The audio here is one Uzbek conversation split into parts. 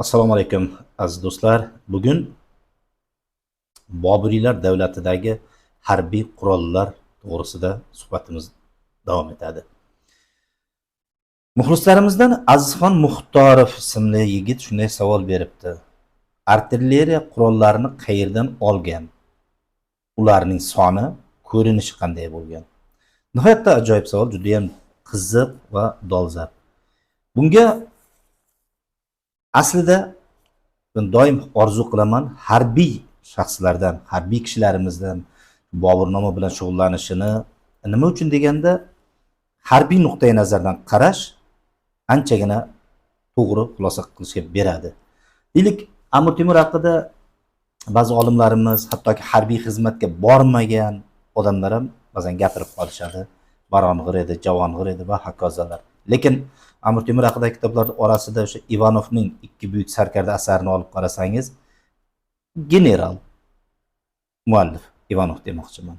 Assalomu alaykum aziz do'stlar. Bugun Boburiylar davlatidagi harbiy qurollar to'g'risida suhbatimiz davom etadi. Muxlislarimizdan Azizxon Muxtorov ismli yigit shunday savol beribdi. Artilleriya qurollarini qayerdan olgan? Ularning soni, ko'rinishi qanday bo'lgan? Nihoyatda ajoyib savol, juda ham qiziq va dolzarb. Bunga aslida ben doim orzu qilaman harbiy shaxslardan, harbiy kishilarimizdan Boburnoma bilan shug'ullanishini. Nima uchun deganda, harbiy nuqtai nazardan qarash anchagina to'g'ri xulosa qilishga beradi. Deylik, Amir Temur haqida ba'zi olimlarimiz, hattoki harbiy xizmatga bormagan odamlar ham ba'zan gapirib qolishadi. Barong'ir edi, javong'ir edi va hokazolar. Lekin Amir Temur haqidagi kitoblar orasida o'sha Ivanovning ikki buyuk sarkarda asarini olib qarasangiz, general muallif Ivanov demoqchiman.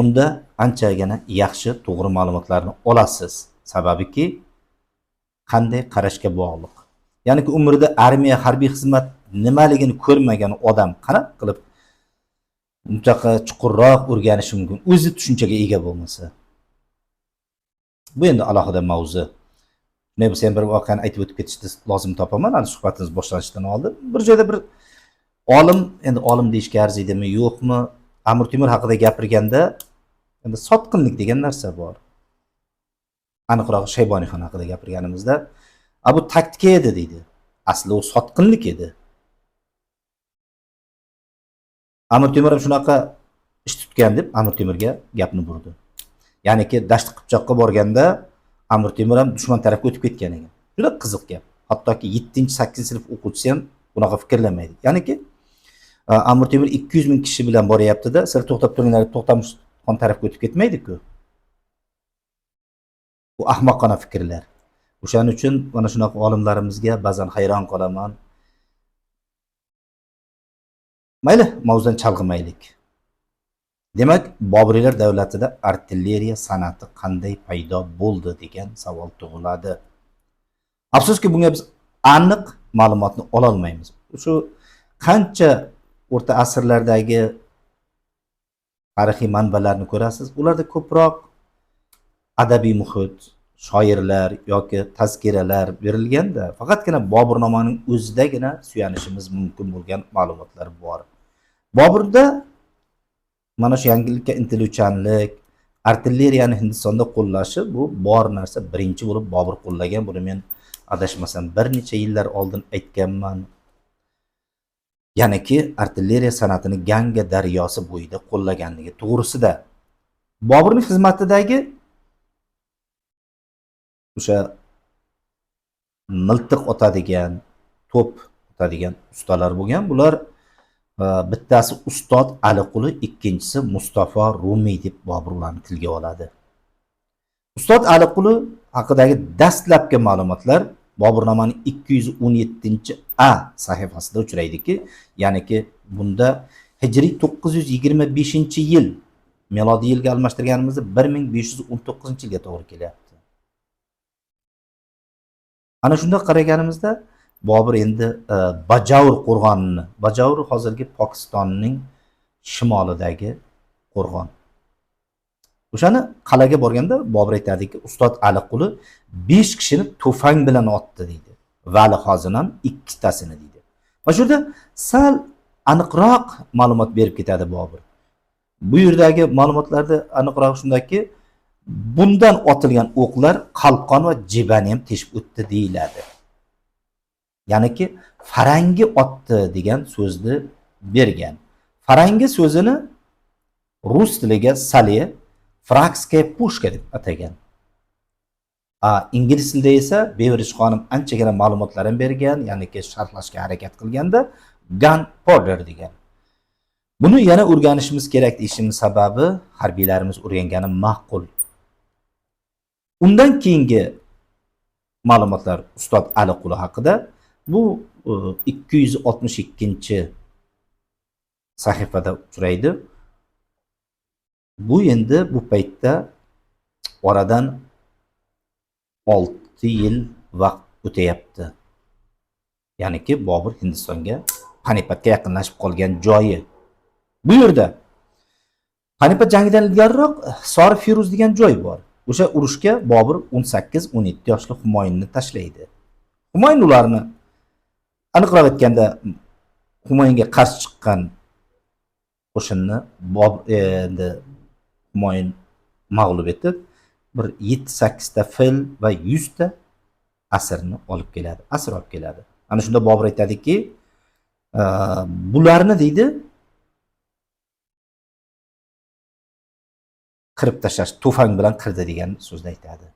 Unda anchagina yaxshi, to'g'ri ma'lumotlarni olasiz. Sababiki qanday qarashga bog'liq. Ya'ni umrida armiya, harbiy xizmat nimaligini ko'rmagan odam qanaqa qilib bunchaqa chuqurroq o'rganishi mumkin, o'zi tushunchaga ega bo'lmasa. Bu endi alohida mavzu. Shunday bo'lsa ham bir voqeani aytib o'tib ketishni lozim topaman. Hali suhbatimiz boshlanishidan oldin bir joyda bir olim, endi olim deyishga arziydimi, yo'qmi, Amir Temur haqida gapirganda endi sotqinlik degan narsa bor. Aniqroq Shayboniyxon haqida gapirganimizda, bu taktika edi deydi. Asli u sotqinlik edi. Amir Temur ham shunaqa ish tutgan deb Amir Temurga gapni burdi. Ya'niki Dasht Qipchoqqa borganda Amir Temur ham dushman tarafga o'tib ketgan ekan. Juda qiziq gap. Hattoki 7-8 sinf o'quvchisi ham bunaqa fikrlamaydi. Ya'niki Amir Temur 200 ming kishi bilan boryapti-da, sizlar to'xtab turinglar, To'xtamishxon tarafga o'tib ketmaydi-ku. Bu ahmoqona fikrlar. O'shaning uchun mana shunaqa olimlarimizga ba'zan hayron qolaman. Mayli, mavzudan chalg'imaylik. Demak, Boburiylar davlatida artilleriya san'ati qanday paydo bo'ldi degan savol tug'iladi. Afsuski bunga biz aniq ma'lumotni ola olmaymiz. Shu qancha o'rta asrlardagi tarixiy manbalarni ko'rasiz, ularda ko'proq adabiy muhit, shoirlar yoki tazkiralar berilganda, faqatgina Boburnomaning o'zidagina suyanishimiz mumkin bo'lgan ma'lumotlar bor. Boburda mana shu yangilikka intiluvchanlik, artilleriyani Hindistonda qo'llashi bu bor narsa. Birinchi bo'lib Bobur qo'llagan. Buni men adashmasam bir necha yillar oldin aytganman. Ya'niki artilleriya san'atini Ganga daryosi bo'yida qo'llaganligi to'g'risida. Boburning xizmatidagi o'sha miltiq otadigan, to'p otadigan ustalar bo'lgan. Bular bittasi Ustod Aliquli, ikkinchisi Mustafa Rumiy deb Boburlarni tilga oladi. Ustod Aliquli haqidagi dastlabki ma'lumotlar Boburnomaning 217-a sahifasida uchraydiki, ya'niki bunda hijriy 925-yil, melodiy yilga almashtirganimizda 1519-yilga to'g'ri kelyapti. Ana shunda qaraganimizda Bobur endi Bajavr qo'rg'onini, Bajavr hozirgi Pokistonning shimolidagi qo'rg'on. O'shani qal'aga borganda Bobur aytadiki, Ustod Aliquli 5 kishini to'fang bilan otdi deydi. Vali Hozin ham 2 tasini deydi. Va shu yerda sal aniqroq ma'lumot berib ketadi Bobur. Bu yerdagi ma'lumotlarda aniqroq shundaki, bundan otilgan o'qlar qalqon va jibani ham teshib o'tdi deyiladi. Ya'niki farangi otdi degan so'zni bergan. Farangi so'zini rus tiliga sale, frakskaya pushka deb atagan. Ingliz tilida esa Beveridge xonim anchagina ma'lumotlar ham bergan, ya'niki sharhlashga harakat qilganda gunpowder degan. Buni yana o'rganishimiz kerak deyishimiz sababi harbiylarimiz o'rgangani ma'qul. Undan keyingi ma'lumotlar Ustod Aliquli haqida bu 262-sahifada uchraydi. Bu endi bu paytda oradan 6 yil vaqt o'tayapti. Ya'niki Bobur Hindistonga Panipatga yaqinlashib qolgan joyi. Bu yerda Panipat jangidan ilgariroq Sori Firuz degan joy bor. O'sha urushga Bobur 18-17 yoshli Humoyunni tashlaydi. Humoyun ularni aniqroq aytganda Humoyunga qarshi chiqqan qo'shinni endi Humoyun mag'lub etib, bir 7-8 ta fil va 100 ta asirni olib keladi. Asir olib keladi. Ana shunda Bobur aytadiki, bularni deydi qirib tashlash, to'fang bilan qirdi degan so'zni aytadi.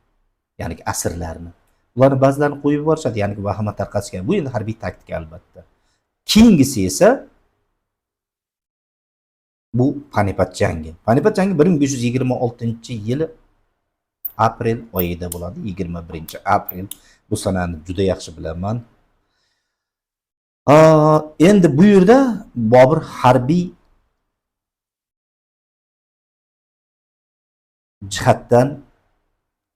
Ya'ni asirlarni. Ularni ba'zilarini qo'yib yuborishadi, ya'ni vahima tarqatishgan. Bu endi harbiy taktika albatta. Keyingisi esa bu Panipat jangi. Panipat jangi 1526-yili aprel oyida bo'ladi. 21-aprel. Bu sanani juda yaxshi bilaman. Endi bu yerda Bobur harbiy jihatdan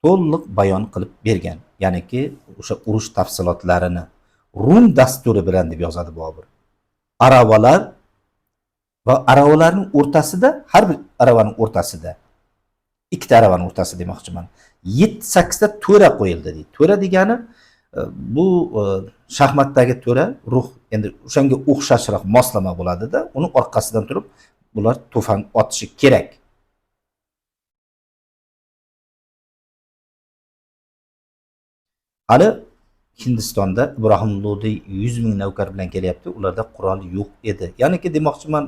to'liq bayon qilib bergan. Ya'niki o'sha urush tafsilotlarini Rum dasturi bilan deb yozadi Bobur. Aravalar va aravalarning o'rtasida, har bir aravaning o'rtasida, ikkita aravaning o'rtasida demoqchiman, 7-8 ta to'ra qo'yildi deydi. To'ra degani bu shaxmatdagi to'ra ruh, endi o'shanga o'xshashroq moslama bo'ladi-da, uni orqasidan turib bular to'fang otishi kerak. Hali Hindistonda Ibrohim Lodiy 100 ming navkar bilan kelyapti. Ularda qurol yo'q edi. Ya'niki demoqchiman,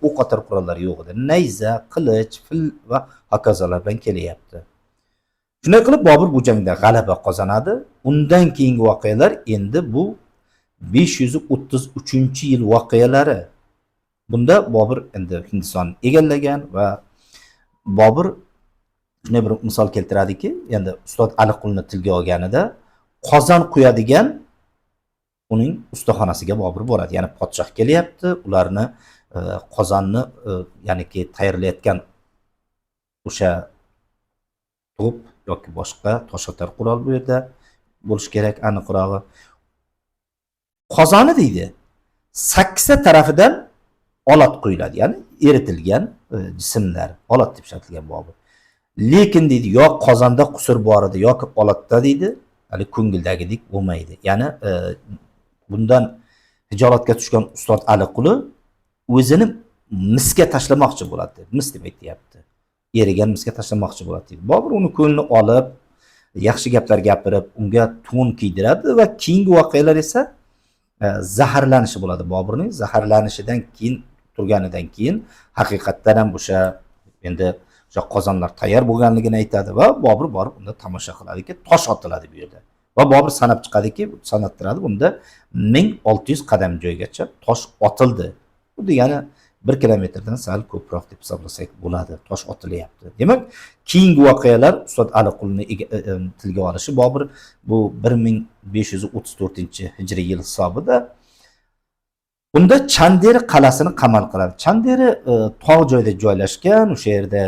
o'q otar qurollar yo'q edi. Nayza, qilich, fil va hokazolar bilan kelyapti. Shunday qilib Bobur bu jangda g'alaba qozonadi. Undan keyingi voqealar endi bu 533-yil voqealari. Bunda Bobur endi Hindistonni egallagan va Bobur shunday bir misol keltiradiki, endi Ustod Aliqulni tilga olganida qozon quyadigan uning ustaxonasiga Bobur boradi. Ya'ni podshoh kelyapti, ularni qozonni ya'niki tayyorlayotgan o'sha to'p yoki boshqa toshotar qurol bu yerda bo'lish kerak, aniqrog'i. Qozoni deydi 8 ta tarafidan olat quyiladi, ya'ni eritilgan jismlar, olat deb ishlatilgan Bobur. Lekin deydi, yo qozonda qusur bor edi yoki olatda deydi, hali ko'ngildagidek bo'lmaydi. Ya'ni bundan hijolatga tushgan Ustod Aliquli o'zini misga tashlamoqchi bo'ladi. Mis deb aytayapti. Erigan misga tashlamoqchi bo'ladi deydi. Bobur uni ko'nglini olib, yaxshi gaplar gapirib, unga to'n kiydiradi va keyingi voqealar esa zaharlanishi bo'ladi. Boburning zaharlanishidan keyin, turganidan keyin haqiqatdan ham o'sha endi o'sha qozonlar tayyor bo'lganligini aytadi va Bobur borib unda tomosha qiladiki, tosh otiladi bu yerda. Va Bobur sanab chiqadiki, sanattiradi, bunda 1600 qadam joygacha tosh otildi. Bu degani 1 kilometrdan sal ko'proq deb hisoblasak bo'ladi, tosh otilyapti. Demak, keyingi voqealar Ustod Aliqulni tilga olishi Bobur bu 1534-hijriy yil hisobida unda Chanderi qalasini qamal qiladi. Chanderi tog' joyda joylashgan, o'sha yerda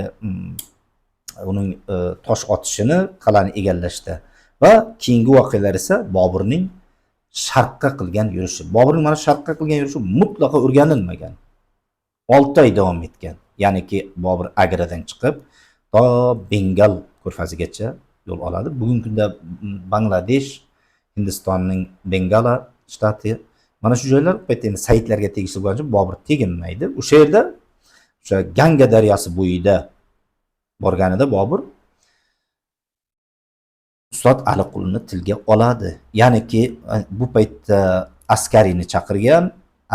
uning tosh otishini, qalani egallashda va keyingi voqealar esa Boburning sharqqa qilgan yurishi. Boburning mana sharqqa qilgan yurishi mutlaqo o'rganilmagan. 6 oy davom etgan. Ya'niki Bobur Agradan chiqib to Bengal ko'rfazigacha yo'l oladi. Bugungi kunda Bangladesh, Hindistonning Bengala shtati, mana shu joylar endi saidlarga tegishli bo'lgancha Bobur teginmaydi. O'sha yerda o'sha Ganga daryosi bo'yida borganida Bobur Ustod Aliqulni tilga oladi. Ya'niki bu paytda askariyni chaqirgan,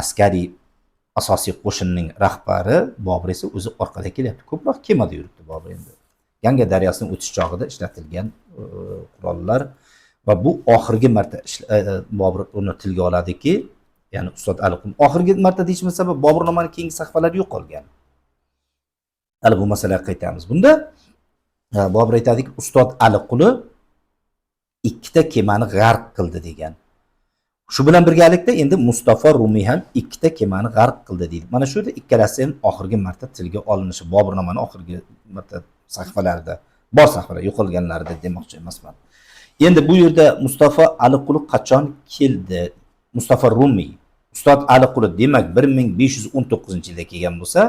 askariy asosiy qo'shinning rahbari Bobur esa o'zi orqada kelyapti. Ko'proq kemada yuribdi Bobur endi. Ganga daryosining o'tish chog'ida ishlatilgan qurollar va bu oxirgi marta Bobur uni tilga oladiki, ya'ni Ustod Aliqul oxirgi marta deyishimiz sabab Bobur nomining keyingi sahifalari yo'qolgan. Hali bu masalaga qaytamiz. Bunda Bobur aytadiki, Ustod Aliquli 2 ta kemani g'arq qildi degan. Shu bilan birgalikda endi Mustafa Rumiy ham 2 ta kemani g'arq qildi deydi. Mana shu yerda ikkalasi ham oxirgi marta tilga olinishi, Bobur nomining oxirgi marta sahifalarida, bor sahifalar yo'qolganlarida demoqchi emasman. Endi bu yerda Mustafa Aliquli qachon keldi Mustafa Rumiy, Ustod Aliquli, demak 1519-yilda kelgan bo'lsa,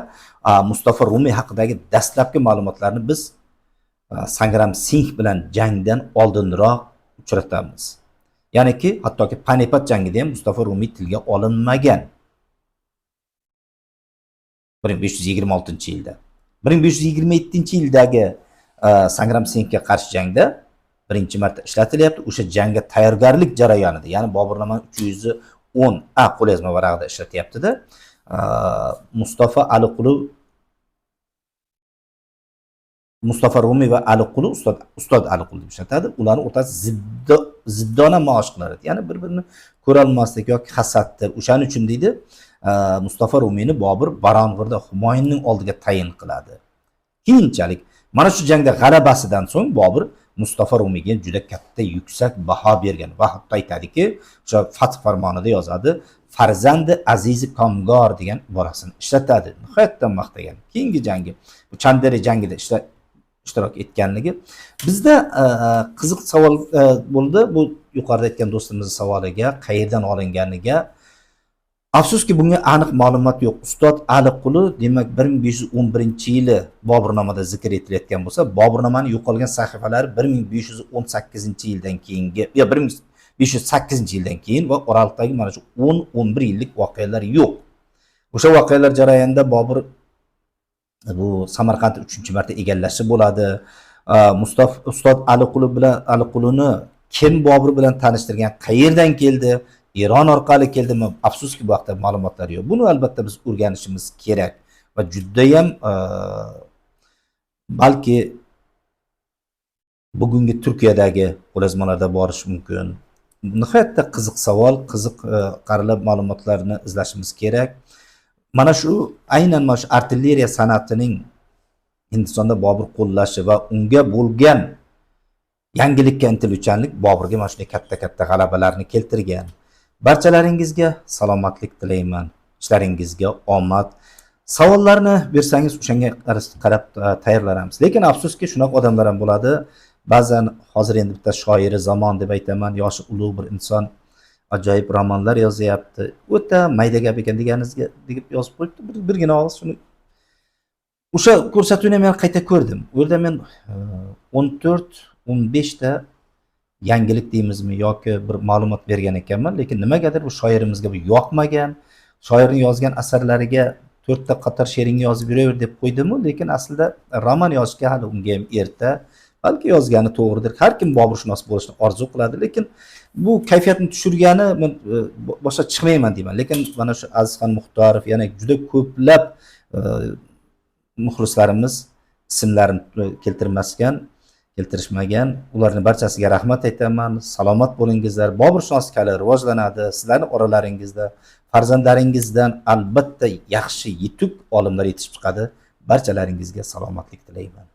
Mustafa Rumiy haqidagi dastlabki ma'lumotlarni biz Sangram Singh bilan jangdan oldinroq uchratamiz. Ya'niki hattoki Panipat jangida ham Mustafa Rumiy tilga olinmagan. 1526-yilda. 1527-yildagi Sangram Singhga qarshi jangda birinchi marta ishlatilyapti. O'sha jangga tayyorgarlik jarayonida, ya'ni Boburnaman 310 qo'lyozma varag'ida ishlatyapti-da. Mustafa Aliquli, Mustafa Rumiy va Aliquli, Ustod Aliquli deb ishlatadi. Ularning o'rtasida ziddona maosh qiladi. Ya'ni bir-birini ko'ra olmaslik yoki hasaddir. O'shaning uchun deydi, Mustafa Rumiyni Bobur Barong'irda Humoyinning oldiga tayin qiladi. Keyinchalik mana shu jangda g'alabasidan so'ng Bobur Mustafa Rumiyga juda katta yuksak baho bergan va hatto aytadiki, o'sha Fath farmonida yozadi, farzandi azizi Komgor degan iborasini ishlatadi. Nihoyatdan maqtagan. Keyingi jangi, bu Chanderi jangida ishtirok etganligi bizda qiziq savol bo'ldi. Bu yuqorida aytgan do'stimizning savoliga, qayerdan olinganiga afsuski bunga aniq ma'lumot yo'q. Ustod Aliquli demak 1511-yili Boburnomada zikr etilayotgan bo'lsa, Boburnomaning yo'qolgan sahifalari 1518-yildan keyingi, yo 1508-yildan keyin va oralikdagi mana shu 10-11 yillik voqealar yo'q. O'sha voqealar jarayonida Bobur bu Samarqandni 3-marta egallashi bo'ladi. Ustod Aliqulini kim Bobur bilan tanishtirgan, qayerdan keldi? Eron orqali keldimi? Afsuski bu vaqtda ma'lumotlar yo'q. Buni albatta biz o'rganishimiz kerak va juda ham balki bugungi Turkiyadagi qo'lyozmalarda borish mumkin. Nihoyatda qiziq savol, qiziq qarilib ma'lumotlarni izlashimiz kerak. Mana shu aynan mana shu artilleriya san'atining Hindistonda Bobur qo'llashi va unga bo'lgan yangilikka intiluvchanlik Boburga mana shunday katta g'alabalarni keltirgan. Barchalaringizga salomatlik tilayman. Ishlaringizga omad. Savollarni bersangiz o'shanga qarab tayyorlanamiz. Lekin afsuski shunaqa odamlar ham bo'ladi. Ba'zan hozir endi bitta shoiri zamon deb aytaman, yoshi ulug' bir inson ajoyib romanlar yozyapti. O'ta mayda gap ekan deganingizga deb yozib qo'yibdi. Birgina og'iz shuni o'sha ko'rsatuvni men qayta ko'rdim. U yerda men 14-15 ta yangilik deymizmi yoki bir ma'lumot bergan ekanman, lekin nimagadir bu shoirimizga bu yoqmagan. Shoirning yozgan asarlariga 4 ta qator she'ringni yozib yuraver deb qo'ydimmi, lekin aslida roman yozishga hali unga ham erta. Balki yozgani to'g'ridir. Har kim Boburshunos bo'lishni orzu qiladi, lekin bu kayfiyatni tushirgani men boshqa chiqmayman deyman. Lekin mana shu Azizxon Muxtorov, yana juda ko'plab muxlislarimiz ismlarini keltirishmagan. Ularning barchasiga rahmat aytaman. Salomat bo'lingizlar. Boburshunoslik hali rivojlanadi. Sizlarning oralaringizda farzandlaringizdan albatta yaxshi, yetuk olimlar yetishib chiqadi. Barchalaringizga salomatlik tilayman.